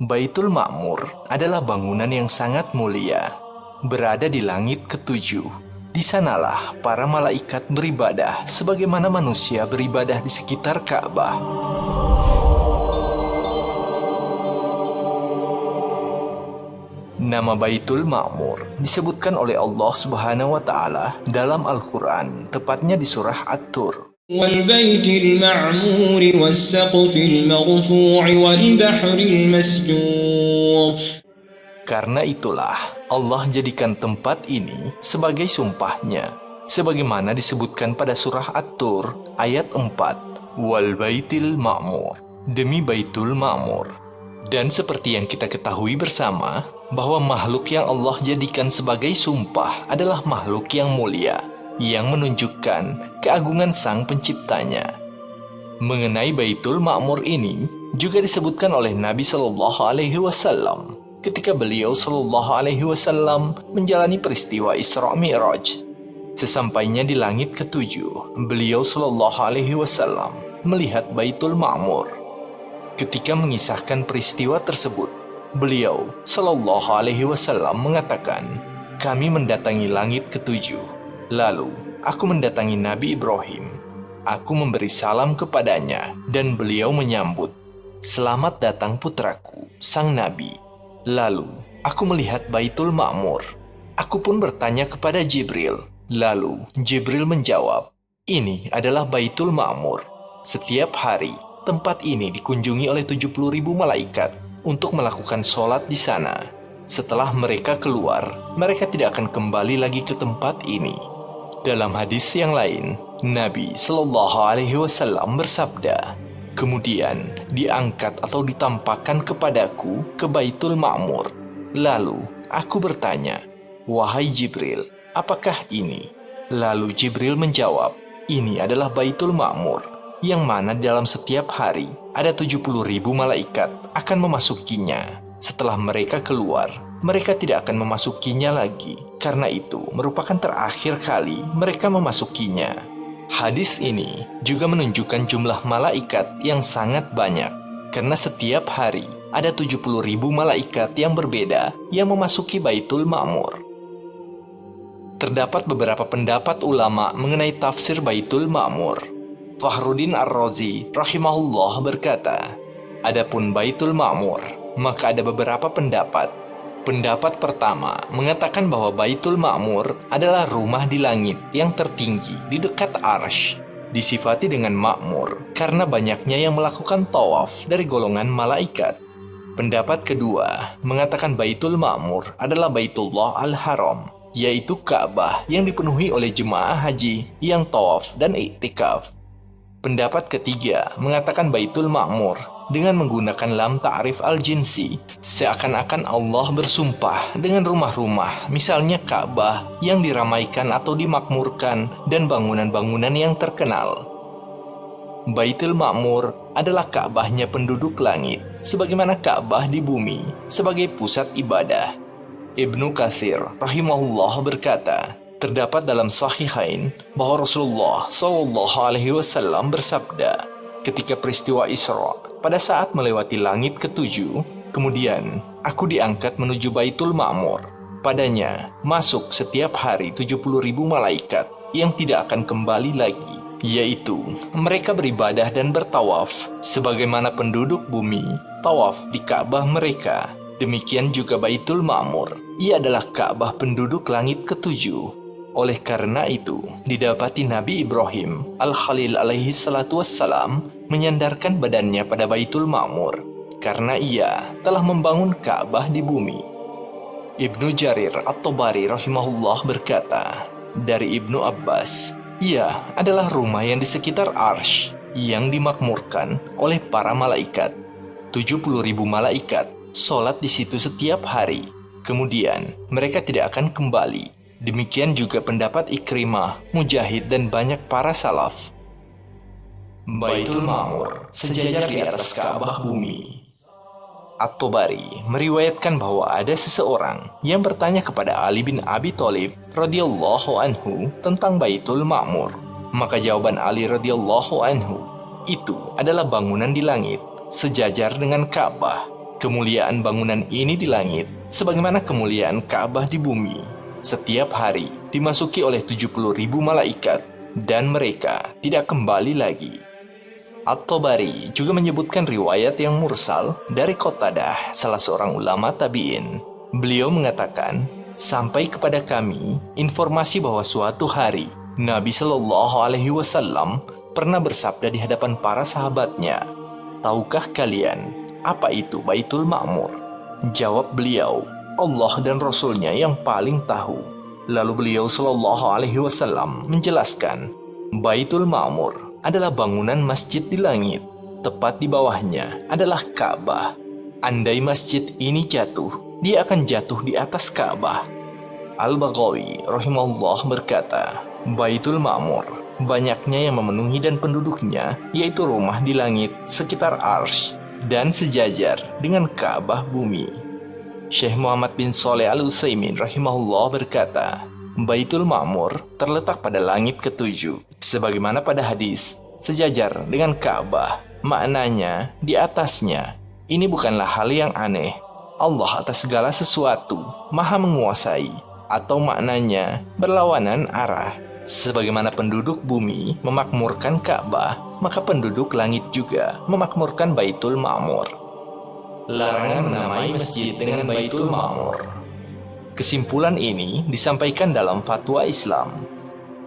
Baitul Ma'mur adalah bangunan yang sangat mulia, berada di langit ketujuh. Di sanalah para malaikat beribadah sebagaimana manusia beribadah di sekitar Ka'bah. Nama Baitul Ma'mur disebutkan oleh Allah Subhanahu wa Ta'ala dalam Al-Quran, tepatnya di surah At-Tur. والبيت المعمور والسقف المرفوع والبحر المسجور. Karena itulah Allah jadikan tempat ini sebagai sumpahnya, sebagaimana disebutkan pada surah At-Tur ayat 4, Wal Baitil Ma'mur, demi Baitul Ma'mur. Dan seperti yang kita ketahui bersama, bahwa makhluk yang Allah jadikan sebagai sumpah adalah makhluk yang mulia, yang menunjukkan keagungan Sang Penciptanya. Mengenai Baitul Ma'mur ini juga disebutkan oleh Nabi Shallallahu Alaihi Wasallam ketika beliau Shallallahu Alaihi Wasallam menjalani peristiwa Isra Mi'raj. Sesampainya di langit ketujuh, beliau Shallallahu Alaihi Wasallam melihat Baitul Ma'mur. Ketika mengisahkan peristiwa tersebut, beliau Shallallahu Alaihi Wasallam mengatakan, kami mendatangi langit ketujuh. Lalu, aku mendatangi Nabi Ibrahim. Aku memberi salam kepadanya, dan beliau menyambut, selamat datang putraku, sang Nabi. Lalu, aku melihat Baitul Ma'mur. Aku pun bertanya kepada Jibril. Lalu, Jibril menjawab, ini adalah Baitul Ma'mur. Setiap hari, tempat ini dikunjungi oleh 70.000 malaikat untuk melakukan sholat di sana. Setelah mereka keluar, mereka tidak akan kembali lagi ke tempat ini. Dalam hadis yang lain, Nabi Shallallahu Alaihi Wasallam bersabda, kemudian diangkat atau ditampakkan kepadaku ke Baitul Ma'mur. Lalu aku bertanya, wahai Jibril, apakah ini? Lalu Jibril menjawab, ini adalah Baitul Ma'mur, yang mana dalam setiap hari ada 70.000 malaikat akan memasukinya. Setelah mereka keluar, mereka tidak akan memasukinya lagi. Karena itu merupakan terakhir kali mereka memasukinya. Hadis ini juga menunjukkan jumlah malaikat yang sangat banyak. Karena setiap hari ada 70.000 malaikat yang berbeda yang memasuki Baitul Ma'mur. Terdapat beberapa pendapat ulama mengenai tafsir Baitul Ma'mur. Fakhruddin Ar-Razi rahimahullah berkata, adapun Baitul Ma'mur, maka ada beberapa pendapat. Pendapat pertama mengatakan bahwa Baitul Ma'mur adalah rumah di langit yang tertinggi di dekat Arsy. Disifati dengan makmur karena banyaknya yang melakukan tawaf dari golongan malaikat. Pendapat kedua mengatakan Baitul Ma'mur adalah Baitullah Al-Haram, yaitu Ka'bah yang dipenuhi oleh jemaah haji yang tawaf dan iktikaf. Pendapat ketiga mengatakan Baitul Ma'mur dengan menggunakan lam ta'rif al-jinsi, seakan-akan Allah bersumpah dengan rumah-rumah, misalnya Ka'bah yang diramaikan atau dimakmurkan dan bangunan-bangunan yang terkenal. Baitul Ma'mur adalah Ka'bahnya penduduk langit, sebagaimana Ka'bah di bumi sebagai pusat ibadah. Ibnu Katsir rahimahullah berkata, terdapat dalam Sahihain bahwa Rasulullah SAW bersabda, ketika peristiwa Isra, pada saat melewati langit ketujuh, kemudian aku diangkat menuju Baitul Ma'mur. Padanya masuk setiap hari 70.000 malaikat yang tidak akan kembali lagi, yaitu mereka beribadah dan bertawaf sebagaimana penduduk bumi tawaf di Ka'bah mereka. Demikian juga Baitul Ma'mur, ia adalah Ka'bah penduduk langit ketujuh. Oleh karena itu, didapati Nabi Ibrahim Al-Khalil alaihi salatu wassalam menyandarkan badannya pada Baitul Ma'mur karena ia telah membangun Ka'bah di bumi. Ibnu Jarir At-Tabari rahimahullah berkata, dari Ibnu Abbas, ia adalah rumah yang di sekitar Arsy yang dimakmurkan oleh para malaikat. 70.000 malaikat sholat di situ setiap hari. Kemudian mereka tidak akan kembali. Demikian juga pendapat Ikrimah, Mujahid, dan banyak para salaf. Baitul Ma'mur sejajar di atas Ka'bah bumi. At-Tabari meriwayatkan bahwa ada seseorang yang bertanya kepada Ali bin Abi Thalib radhiyallahu anhu tentang Baitul Ma'mur. Maka jawaban Ali radhiyallahu anhu, itu adalah bangunan di langit, sejajar dengan Ka'bah. Kemuliaan bangunan ini di langit, sebagaimana kemuliaan Ka'bah di bumi, setiap hari dimasuki oleh 70.000 malaikat, dan mereka tidak kembali lagi. At-Tabari juga menyebutkan riwayat yang mursal dari Qatadah, salah seorang ulama tabi'in. Beliau mengatakan, sampai kepada kami informasi bahwa suatu hari Nabi Shallallahu Alaihi Wasallam pernah bersabda di hadapan para sahabatnya, "Tahukah kalian apa itu Baitul Ma'mur?" Jawab beliau, "Allah dan Rasulnya yang paling tahu." Lalu beliau Shallallahu Alaihi Wasallam menjelaskan, Baitul Ma'mur adalah bangunan masjid di langit. Tepat di bawahnya adalah Ka'bah. Andai masjid ini jatuh, dia akan jatuh di atas Ka'bah. Al-Baghawi rahimahullah berkata, Baitul Ma'mur banyaknya yang memenuhi dan penduduknya yaitu rumah di langit sekitar Arsy dan sejajar dengan Ka'bah bumi. Syekh Muhammad bin Shalih Al-Utsaimin rahimahullah berkata, Baitul Ma'mur terletak pada langit ketujuh, sebagaimana pada hadis, sejajar dengan Ka'bah, maknanya di atasnya. Ini bukanlah hal yang aneh. Allah atas segala sesuatu maha menguasai, atau maknanya berlawanan arah. Sebagaimana penduduk bumi memakmurkan Ka'bah, maka penduduk langit juga memakmurkan Baitul Ma'mur. Larangan menamai masjid dengan Baitul Ma'mur. Kesimpulan ini disampaikan dalam fatwa Islam.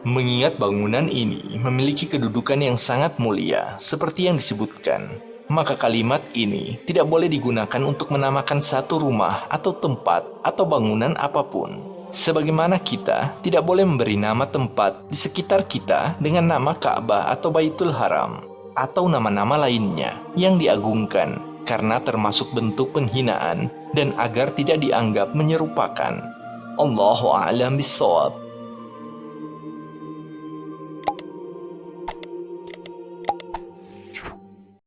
Mengingat bangunan ini memiliki kedudukan yang sangat mulia seperti yang disebutkan, maka kalimat ini tidak boleh digunakan untuk menamakan satu rumah atau tempat atau bangunan apapun. Sebagaimana kita tidak boleh memberi nama tempat di sekitar kita dengan nama Ka'bah atau Baitul Haram atau nama-nama lainnya yang diagungkan karena termasuk bentuk penghinaan dan agar tidak dianggap menyerupakan. Allahu a'lam bishawab.